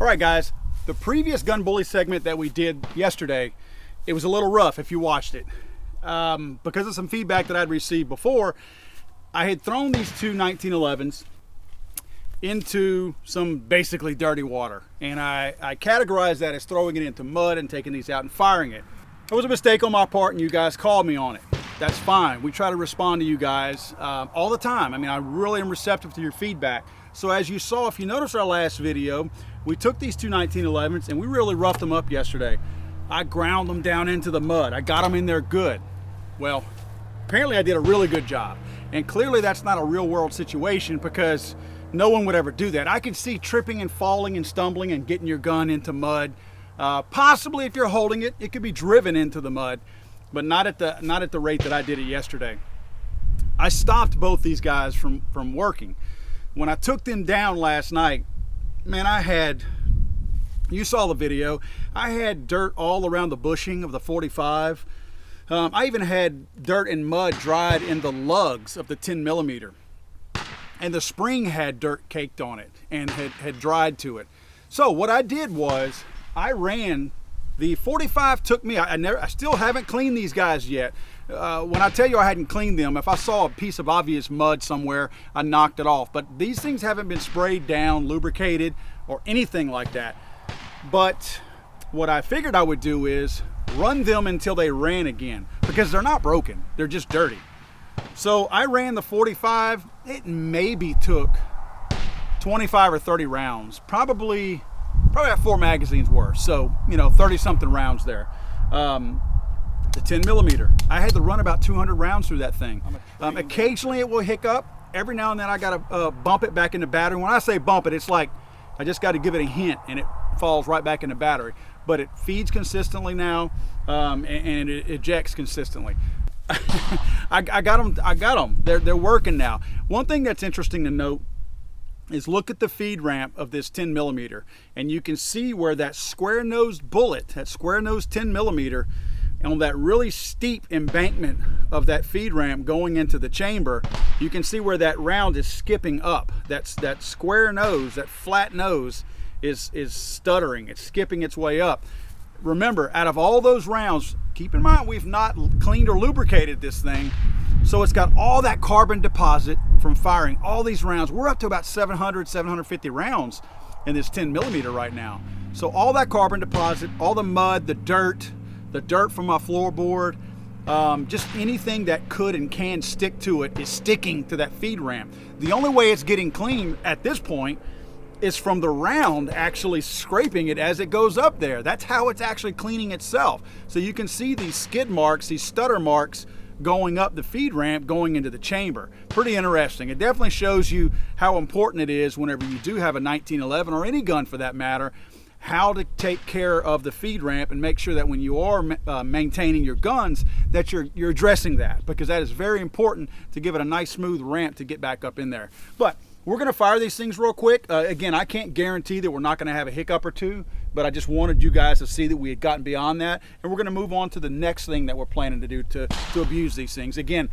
right, guys, the previous gun bully segment that we did yesterday, it was a little rough if you watched it. Because of some feedback that I'd received before, I had thrown these two 1911s into some basically dirty water, and I categorized that as throwing it into mud and taking these out and firing it. It was a mistake on my part, and you guys called me on it. That's fine. We try to respond to you guys all the time. I mean, I really am receptive to your feedback. So as you saw, if you noticed our last video, we took these two 1911s and we really roughed them up yesterday. I ground them down into the mud. I got them in there good. Well, apparently I did a really good job. And clearly that's not a real world situation, because no one would ever do that. I could see tripping and falling and stumbling and getting your gun into mud. Possibly if you're holding it, it could be driven into the mud, but not at the rate that I did it yesterday. I stopped both these guys from working. When I took them down last night, man, you saw the video, I had dirt all around the bushing of the 45. I even had dirt and mud dried in the lugs of the 10mm. And the spring had dirt caked on it and had dried to it. So what I did was I ran the 45. Took me, I still haven't cleaned these guys yet. When I tell you I hadn't cleaned them, if I saw a piece of obvious mud somewhere, I knocked it off. But these things haven't been sprayed down, lubricated, or anything like that. But what I figured I would do is run them until they ran again, because they're not broken, they're just dirty. So I ran the 45. It maybe took 25 or 30 rounds, probably about 4 magazines worth. So, 30 something rounds there. The 10mm, I had to run about 200 rounds through that thing. Occasionally it will hiccup. Every now and then I gotta bump it back in the battery. When I say bump it, it's like I just got to give it a hint and it falls right back in the battery. But it feeds consistently now, and it ejects consistently. I got them. They're working now. One thing that's interesting to note is look at the feed ramp of this 10mm, and you can see where that square-nosed bullet, that square-nosed 10mm, on that really steep embankment of that feed ramp going into the chamber, you can see where that round is skipping up. That square nose, that flat nose is stuttering. It's skipping its way up. Remember, out of all those rounds, keep in mind we've not cleaned or lubricated this thing, so it's got all that carbon deposit from firing all these rounds. We're up to about 700, 750 rounds in this 10mm right now. So all that carbon deposit, all the mud, the dirt from my floorboard, just anything that could and can stick to it is sticking to that feed ramp. The only way it's getting clean at this point is from the round actually scraping it as it goes up there. That's how it's actually cleaning itself. So you can see these skid marks, these stutter marks going up the feed ramp, going into the chamber. Pretty interesting. It definitely shows you how important it is whenever you do have a 1911, or any gun for that matter, how to take care of the feed ramp and make sure that when you are maintaining your guns, that you're addressing that, because that is very important to give it a nice smooth ramp to get back up in there. But we're going to fire these things real quick. Again, I can't guarantee that we're not going to have a hiccup or two, but I just wanted you guys to see that we had gotten beyond that, and we're going to move on to the next thing that we're planning to do to abuse these things. Again,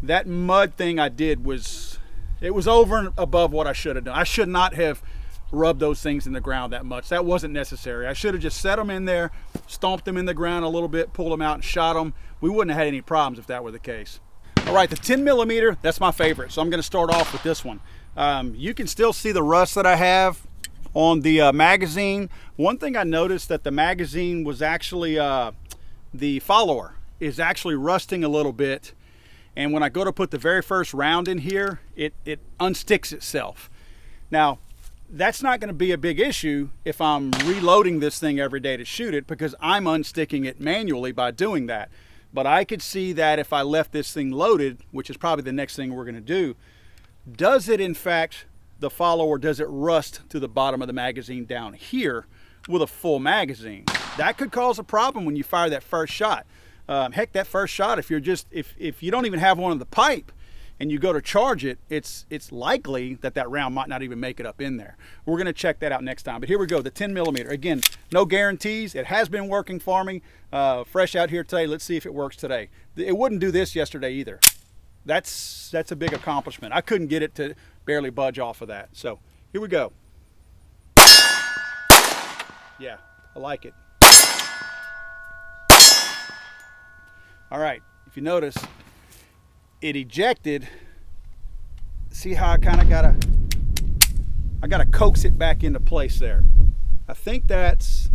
that mud thing I did was over and above what I should have done. I should not have rubbed those things in the ground that much. That wasn't necessary. I should have just set them in there, stomped them in the ground a little bit, pulled them out and shot them. We wouldn't have had any problems if that were the case. All right, the 10mm, that's my favorite, so I'm going to start off with this one. You can still see the rust that I have on the magazine. One thing I noticed, that the magazine was actually, the follower is actually rusting a little bit. And when I go to put the very first round in here, it unsticks itself. Now, that's not going to be a big issue if I'm reloading this thing every day to shoot it, because I'm unsticking it manually by doing that. But I could see that if I left this thing loaded, which is probably the next thing we're going to do, does it in fact, the follower, does it rust to the bottom of the magazine down here with a full magazine? That could cause a problem when you fire that first shot. Heck, that first shot, if you don't even have one in the pipe and you go to charge it, it's likely that round might not even make it up in there. We're going to check that out next time. But here we go, the 10mm. Again, no guarantees. It has been working for me. Fresh out here today. Let's see if it works today. It wouldn't do this yesterday either. That's a big accomplishment. I couldn't get it to barely budge off of that. So here we go. Yeah, I like it. All right, if you notice, it ejected. See how I kind of gotta coax it back into place there. I think that's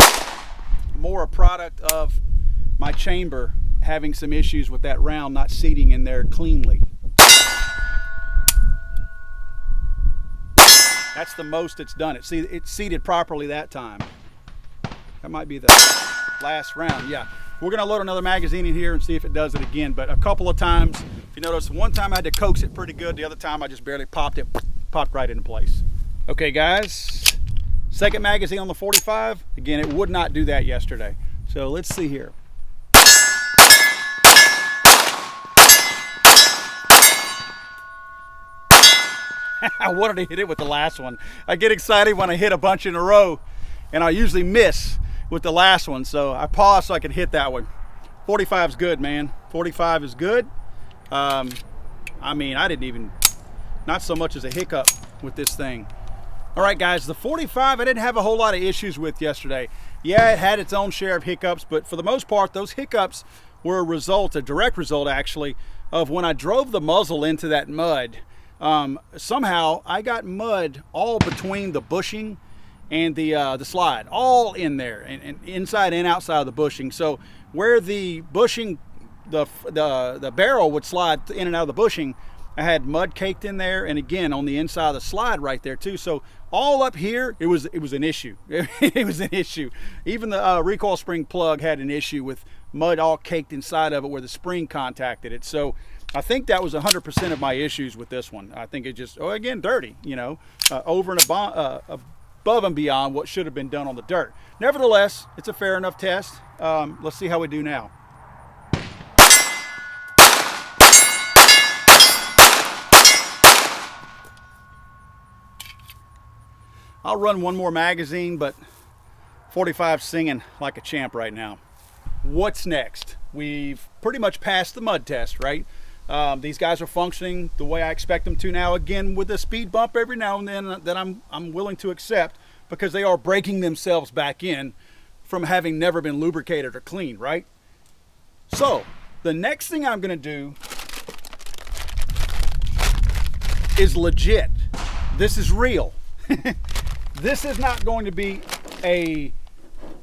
more a product of my chamber having some issues with that round not seating in there cleanly. That's the most it's done it. See, it's seated properly that time. That might be the last round. Yeah, we're gonna load another magazine in here and see if it does it again. But a couple of times, if you notice, one time I had to coax it pretty good. The other time I just barely popped right into place. Okay guys, second magazine on the 45. Again, it would not do that yesterday. So let's see here. I wanted to hit it with the last one. I get excited when I hit a bunch in a row, and I usually miss with the last one. So I paused so I could hit that one. 45 is good, man. 45 is good. I mean, I didn't even, not so much as a hiccup with this thing. All right, guys, the 45 I didn't have a whole lot of issues with yesterday. Yeah, it had its own share of hiccups, but for the most part, those hiccups were a direct result actually, of when I drove the muzzle into that mud. Somehow I got mud all between the bushing and the slide, all in there, and inside and outside of the bushing. So where the bushing, the barrel would slide in and out of the bushing, I had mud caked in there, and again on the inside of the slide right there too. So all up here, it was an issue. It was an issue. Even the recoil spring plug had an issue with mud all caked inside of it where the spring contacted it. So I think that was 100% of my issues with this one. I think it just, again, dirty, you know, over and above and beyond what should have been done on the dirt. Nevertheless, it's a fair enough test. Let's see how we do now. I'll run one more magazine, but 45's singing like a champ right now. What's next? We've pretty much passed the mud test, right? These guys are functioning the way I expect them to now, again with a speed bump every now and then that I'm willing to accept, because they are breaking themselves back in from having never been lubricated or cleaned, right? So the next thing I'm gonna do is legit. This is real. This is not going to be a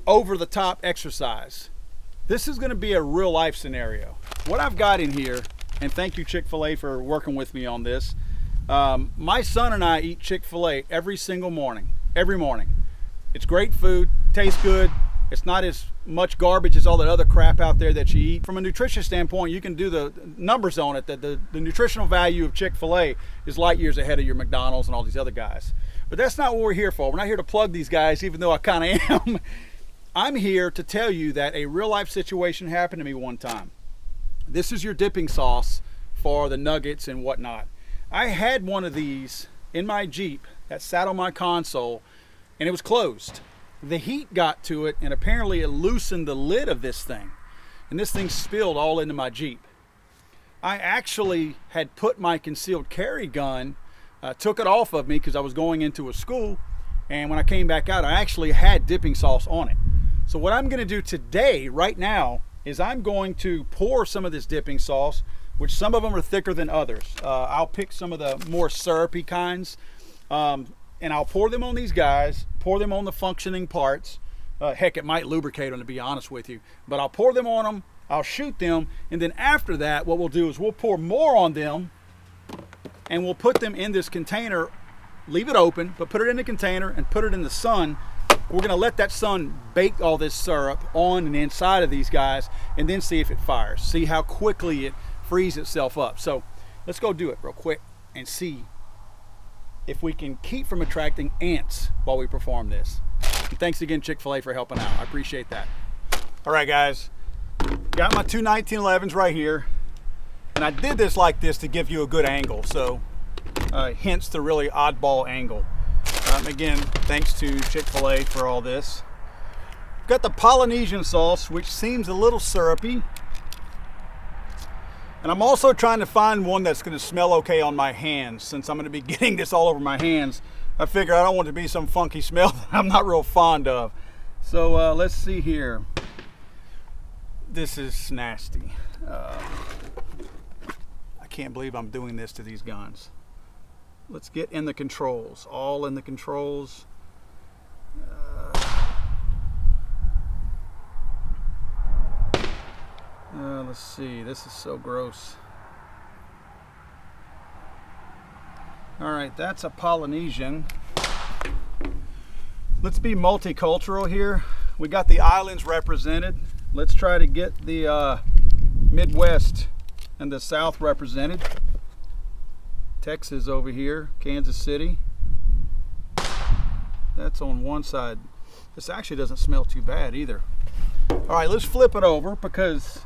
over-the-top exercise. This is going to be a real life scenario. What I've got in here, and thank you Chick-fil-A for working with me on this. My son and I eat Chick-fil-A every single morning, every morning. It's great food, tastes good. It's not as much garbage as all that other crap out there that you eat. From a nutrition standpoint, you can do the numbers on it, that the nutritional value of Chick-fil-A is light years ahead of your McDonald's and all these other guys. But that's not what we're here for. We're not here to plug these guys, even though I kind of am. I'm here to tell you that a real life situation happened to me one time. This is your dipping sauce for the nuggets and whatnot. I had one of these in my Jeep that sat on my console, and it was closed. The heat got to it, and apparently it loosened the lid of this thing, and this thing spilled all into my Jeep. I actually had put my concealed carry gun, took it off of me because I was going into a school, and when I came back out, I actually had dipping sauce on it. So what I'm going to do today, right now, is I'm going to pour some of this dipping sauce, which some of them are thicker than others. I'll pick some of the more syrupy kinds, and I'll pour them on these guys, pour them on the functioning parts. Heck, it might lubricate them, to be honest with you, but I'll pour them on them, I'll shoot them, and then after that, what we'll do is we'll pour more on them, and we'll put them in this container, leave it open, but put it in the container and put it in the sun. We're gonna let that sun bake all this syrup on and inside of these guys, and then see if it fires, see how quickly it frees itself up. So let's go do it real quick and see if we can keep from attracting ants while we perform this. And thanks again, Chick-fil-A, for helping out. I appreciate that. All right, guys, got my two 1911s right here. And I did this like this to give you a good angle, so hence the really oddball angle. Again, thanks to Chick-fil-A for all this. Got the Polynesian sauce, which seems a little syrupy. And I'm also trying to find one that's going to smell okay on my hands. Since I'm going to be getting this all over my hands, I figure I don't want it to be some funky smell that I'm not real fond of. So let's see here. This is nasty. I can't believe I'm doing this to these guns. Let's get in the controls, all in the controls. Let's see, this is so gross. All right, that's a Polynesian. Let's be multicultural here. We got the islands represented. Let's try to get the Midwest and the South represented. Texas over here, Kansas City. That's on one side. This actually doesn't smell too bad either. All right, let's flip it over because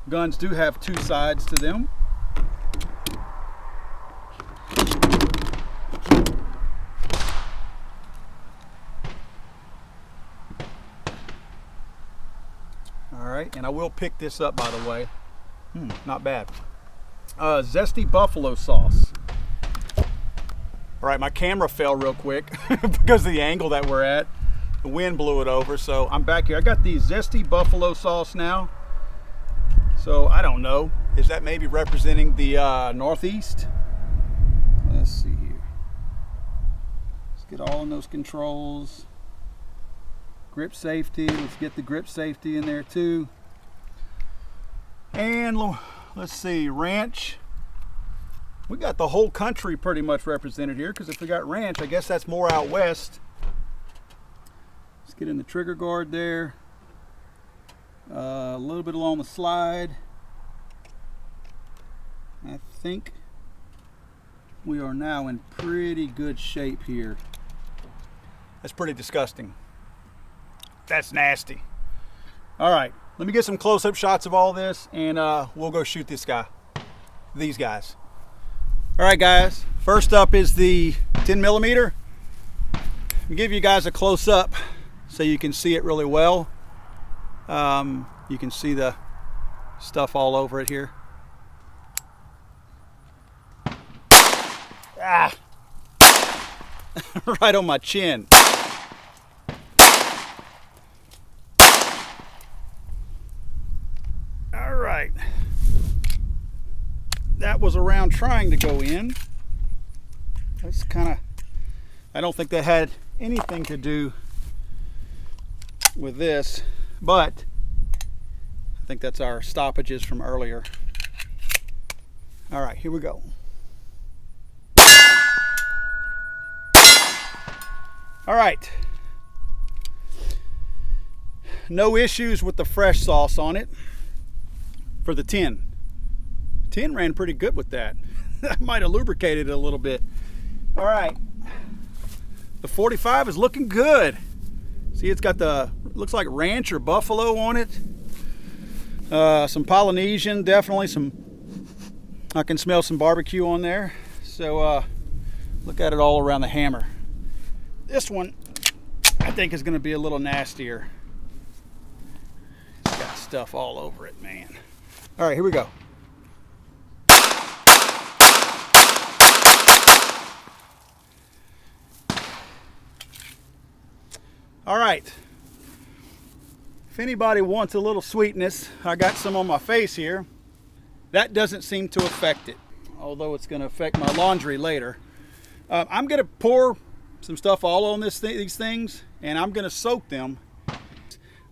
guns do have two sides to them. All right, and I will pick this up, by the way. Not bad. Zesty buffalo sauce. All right, my camera fell real quick because of the angle that we're at. The wind blew it over, so I'm back here. I got the zesty buffalo sauce now. So I don't know. Is that maybe representing the Northeast? Let's see here. Let's get all in those controls. Grip safety. Let's get the grip safety in there too. And let's see, ranch. We got the whole country pretty much represented here, because if we got ranch, I guess that's more out west. Let's get in the trigger guard there. A little bit along the slide. I think we are now in pretty good shape here. That's pretty disgusting. That's nasty. All right, let me get some close-up shots of all this, and we'll go shoot this guy, these guys. All right, guys, first up is the 10mm. I'll give you guys a close-up so you can see it really well. You can see the stuff all over it here. Ah! Right on my chin. All right. That was a round trying to go in. That's kind of, I don't think that had anything to do with this, but I think that's our stoppages from earlier. All right, here we go. All right. No issues with the fresh sauce on it for the 10. 10 ran pretty good with that. I might have lubricated it a little bit. All right. The 45 is looking good. See, it's got the, looks like ranch or buffalo on it. Some Polynesian, definitely some, I can smell some barbecue on there. So look at it all around the hammer. This one, I think, is gonna be a little nastier. It's got stuff all over it, man. All right, here we go. All right, if anybody wants a little sweetness, I got some on my face here. That doesn't seem to affect it, although it's going to affect my laundry later. I'm going to pour some stuff all on these things, and I'm going to soak them.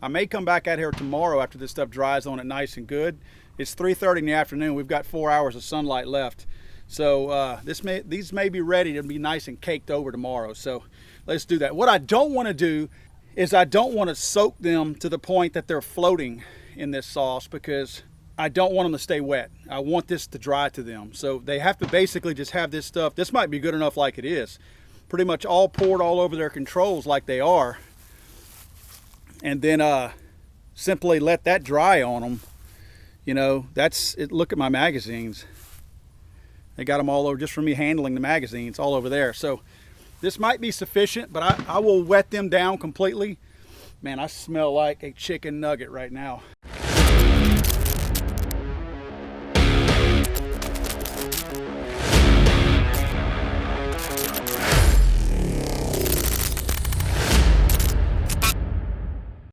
I may come back out here tomorrow after this stuff dries on it nice and good. It's 3:30 in the afternoon. We've got 4 hours of sunlight left. So these may be ready to be nice and caked over tomorrow. So let's do that. What I don't want to do is I don't want to soak them to the point that they're floating in this sauce, because I don't want them to stay wet. I want this to dry to them. So they have to basically just have this stuff. This might be good enough like it is. Pretty much all poured all over their controls like they are. And then simply let that dry on them. You know, that's it. Look at my magazines. They got them all over just from me handling the magazines all over there. So this might be sufficient, but I will wet them down completely. Man, I smell like a chicken nugget right now.